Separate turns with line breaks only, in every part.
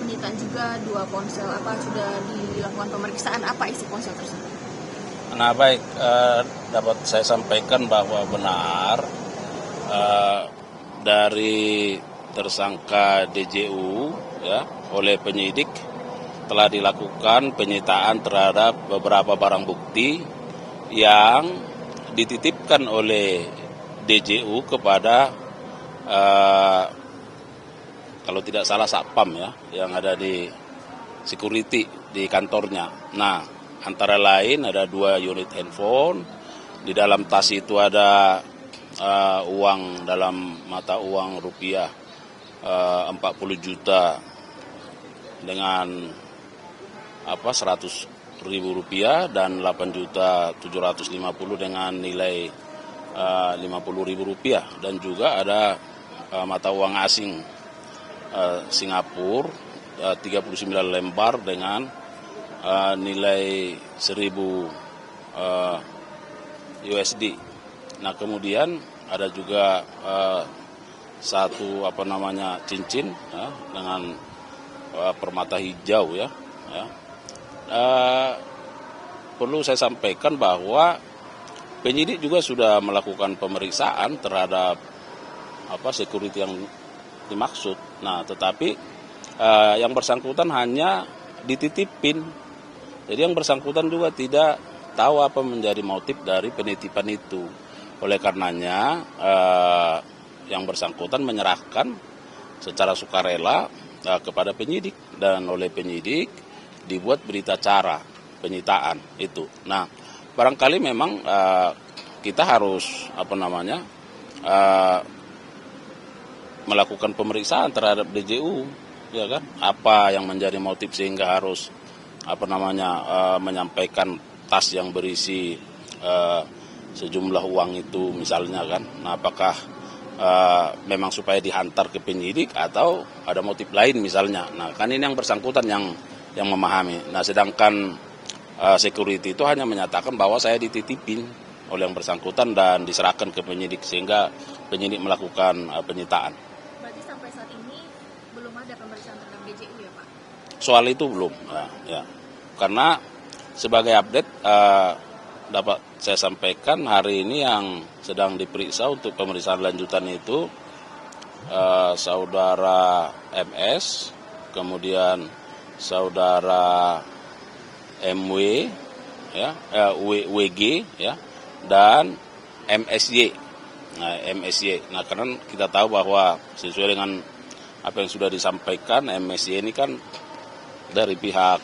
penyitaan juga 2 ponsel. Apa sudah dilakukan pemeriksaan, apa isi ponsel tersebut?
Nah baik, dapat saya sampaikan bahwa benar dari tersangka DJU ya oleh penyidik telah dilakukan penyitaan terhadap beberapa barang bukti yang dititipkan oleh DJU kepada kalau tidak salah Satpam ya yang ada di security di kantornya. Nah, antara lain ada 2 unit handphone, di dalam tas itu ada uang dalam mata uang rupiah 40 juta dengan 100.000 rupiah dan 8.750 dengan nilai 50.000 rupiah, dan juga ada mata uang asing Singapura 39 lembar dengan nilai 1.000 USD. Nah kemudian ada juga satu cincin ya, dengan permata hijau ya. Perlu saya sampaikan bahwa penyidik juga sudah melakukan pemeriksaan terhadap security yang dimaksud. Nah tetapi yang bersangkutan hanya dititipin. Jadi yang bersangkutan juga tidak tahu apa menjadi motif dari penitipan itu. Oleh karenanya yang bersangkutan menyerahkan secara sukarela kepada penyidik, dan oleh penyidik dibuat berita acara penyitaan itu. Nah, barangkali memang kita harus melakukan pemeriksaan terhadap DJU, ya kan? Apa yang menjadi motif sehingga harus menyampaikan tas yang berisi sejumlah uang itu misalnya kan. Nah, apakah memang supaya dihantar ke penyidik atau ada motif lain misalnya. Nah, kan ini yang bersangkutan yang memahami. Nah, sedangkan security itu hanya menyatakan bahwa saya dititipin oleh yang bersangkutan dan diserahkan ke penyidik sehingga penyidik melakukan penyitaan.
Berarti sampai saat ini belum ada pemeriksaan terhadap DJU ya Pak?
Soal itu belum, ya. Karena sebagai update dapat saya sampaikan hari ini yang sedang diperiksa untuk pemeriksaan lanjutan itu saudara MS, kemudian saudara MW, ya, WG, ya, dan MSY. Nah, MSY. Nah, karena kita tahu bahwa sesuai dengan apa yang sudah disampaikan, MSY ini kan dari pihak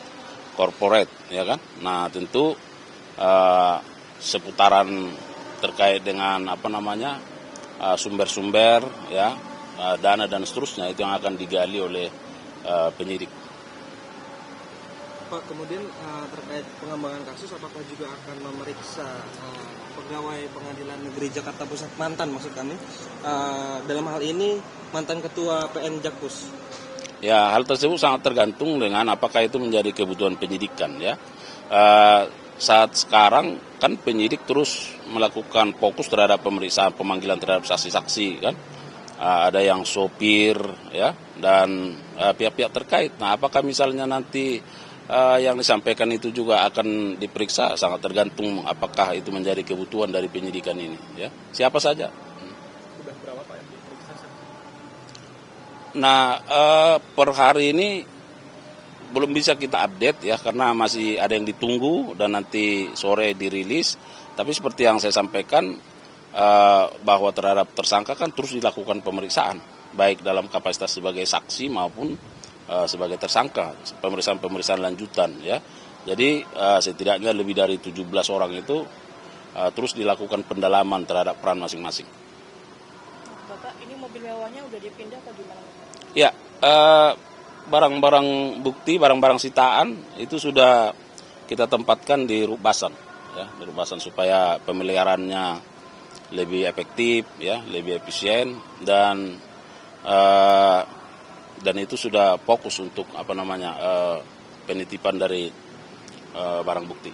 corporate, ya kan. Nah, tentu seputaran terkait dengan sumber-sumber, ya, dana dan seterusnya itu yang akan digali oleh penyidik.
Pak, kemudian terkait pengembangan kasus, apakah juga akan memeriksa pegawai Pengadilan Negeri Jakarta Pusat, mantan maksud kami, dalam hal ini mantan Ketua PN Jakpus?
Ya, hal tersebut sangat tergantung dengan apakah itu menjadi kebutuhan penyidikan, ya. Saat sekarang kan penyidik terus melakukan fokus terhadap pemeriksaan pemanggilan terhadap saksi-saksi kan. Ada yang sopir, ya, dan pihak-pihak terkait. Nah, apakah misalnya nanti yang disampaikan itu juga akan diperiksa, sangat tergantung apakah itu menjadi kebutuhan dari penyidikan ini, ya. Siapa saja.
Sudah berapa Pak yang diperiksa?
Nah, per hari ini belum bisa kita update ya, karena masih ada yang ditunggu dan nanti sore dirilis. Tapi seperti yang saya sampaikan bahwa terhadap tersangka kan terus dilakukan pemeriksaan, baik dalam kapasitas sebagai saksi maupun sebagai tersangka, pemeriksaan lanjutan, ya. Jadi setidaknya lebih dari 17 orang itu terus dilakukan pendalaman terhadap peran masing-masing.
Bapak, ini mobil mewahnya udah dipindah atau gimana?
Ya, barang-barang bukti, barang-barang sitaan itu sudah kita tempatkan di Rubasan, ya, di Rubasan supaya pemeliharaannya lebih efektif, ya, lebih efisien, dan itu sudah fokus untuk penitipan dari barang bukti.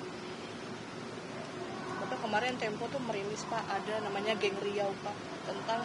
Bapak, kemarin Tempo tuh merilis Pak, ada namanya geng Riau Pak, tentang